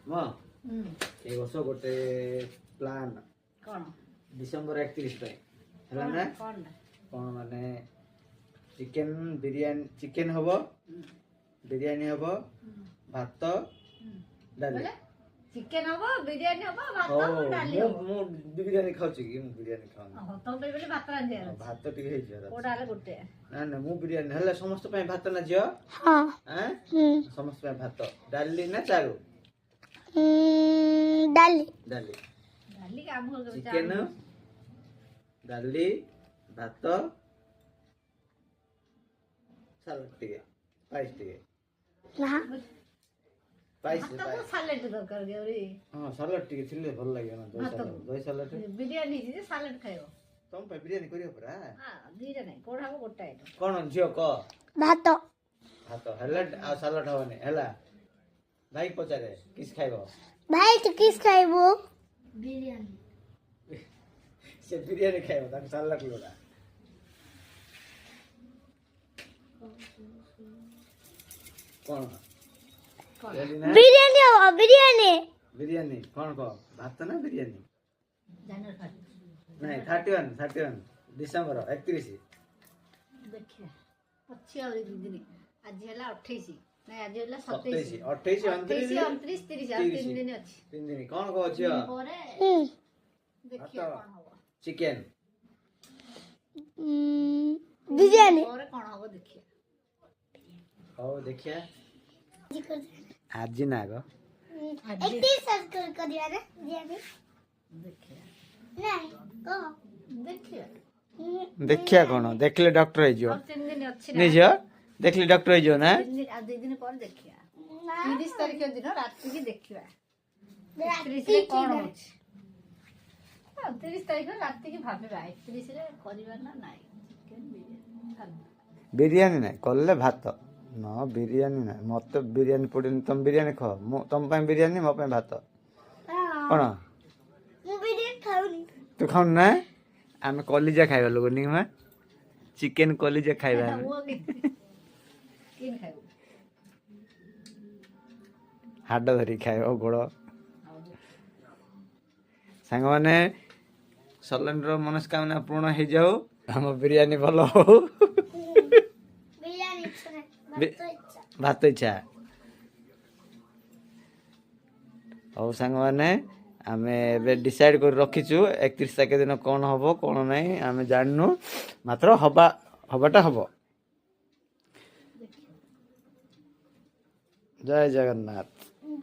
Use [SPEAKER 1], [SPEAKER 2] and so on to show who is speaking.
[SPEAKER 1] म ए वर्ष गोटे प्लान
[SPEAKER 2] कौन
[SPEAKER 1] डिसेम्बर 31 पे हला ना
[SPEAKER 2] कौन
[SPEAKER 1] कोन माने चिकन बिरयानी चिकन हबो बिरयानी हबो भात डाली
[SPEAKER 2] चिकन हबो बिरयानी हबो भात डाली हबो
[SPEAKER 1] मु बिरयानी खाउची कि मु बिरयानी खाउ
[SPEAKER 2] तो बेले भात रांधि
[SPEAKER 1] भात टिके हे जरा
[SPEAKER 2] कोडा ले गुटे
[SPEAKER 1] ना ना मु बिरयानी हला समस्त पे भात ना जियो
[SPEAKER 3] हां
[SPEAKER 1] हैं समस्त पे भात डाली ना चारू
[SPEAKER 3] डाली
[SPEAKER 1] डाली
[SPEAKER 2] डाली काम हो गयो
[SPEAKER 1] चिकन डाली भात सालाड टिके पाइस टिके
[SPEAKER 3] ना
[SPEAKER 1] पाइस
[SPEAKER 2] भात को सालेड दरकार गयो रे
[SPEAKER 1] हां सालाड टिके थिले भल लाग्यो ना दही सालाड
[SPEAKER 2] बिरयानी जे सालेड खायो
[SPEAKER 1] तम पे बिरयानी करियो परा
[SPEAKER 2] हां दीटा नै कोडा को गोटा आइटम
[SPEAKER 1] कोन जियो क
[SPEAKER 3] भात
[SPEAKER 1] भात हला आ सालाड हवने हला भाई पचारे किस खाइबो
[SPEAKER 3] भाई तो किस खाइबो
[SPEAKER 2] बिरयानी
[SPEAKER 1] से बिरयानी खाइबो त सालाड लोडा कोन
[SPEAKER 3] बिरयानी हो बिरयानी
[SPEAKER 1] बिरयानी कोन को भात ना बिरयानी
[SPEAKER 2] जानर खात
[SPEAKER 1] नहीं 31 डिसेम्बर 31
[SPEAKER 2] देखिए अच्छी और दिन आज हला 28 नहीं आज हला
[SPEAKER 1] 27
[SPEAKER 2] 27
[SPEAKER 1] 28 29
[SPEAKER 2] 29 30 और 3 दिन अछि
[SPEAKER 1] 3 दिन कोन को छियो
[SPEAKER 2] परे देखिए कोन होबो
[SPEAKER 1] चिकन
[SPEAKER 3] बिरयानी
[SPEAKER 2] परे कोन होबो देखिए
[SPEAKER 1] हो देखिया आज ना गो
[SPEAKER 3] एटी सर्कल करिया रे बिरयानी
[SPEAKER 2] देखिए
[SPEAKER 3] नहीं को
[SPEAKER 2] देखिए
[SPEAKER 1] देखिया कोन देखले डॉक्टर हे जो
[SPEAKER 2] और 3 दिन अछि
[SPEAKER 1] नहीं जो देखले डॉक्टर हे जो ना
[SPEAKER 2] 3 दिन आ 2 दिन पर देखिए 30 तारीख दिन रात की देखिबा 31 रे कोन होछ 30 तारीख रात की भाबेबा 31 रे करिबा ना नाही चिकन बिरयानी
[SPEAKER 1] बिरयानी ना करले भात ना बिरयानी ना मत बिरयानी पड़े तुम बिरयानी खाओ तुम पे बिरयानी मो पे भात कोन
[SPEAKER 3] मु बिरयानी खाउनी
[SPEAKER 1] तू खाऊ ना आमे कलिजा खाइबा लोग निमा चिकन कलिजा खाइबा
[SPEAKER 2] वो किन खाइबो
[SPEAKER 1] हाड धरी खाइबा गोड़ सांग माने सलेंडर मनस्कामना पूर्ण हो जाऊ हम बिरयानी भलो हो
[SPEAKER 3] बिरयानी छने
[SPEAKER 1] भात इच्छा और सांग माने आमे बे डिसाइड कर रखिछु 31 तारिख दिन कोन हबो कोन नै आमे जाननु मात्र हबाटा हबो जय जगन्नाथ।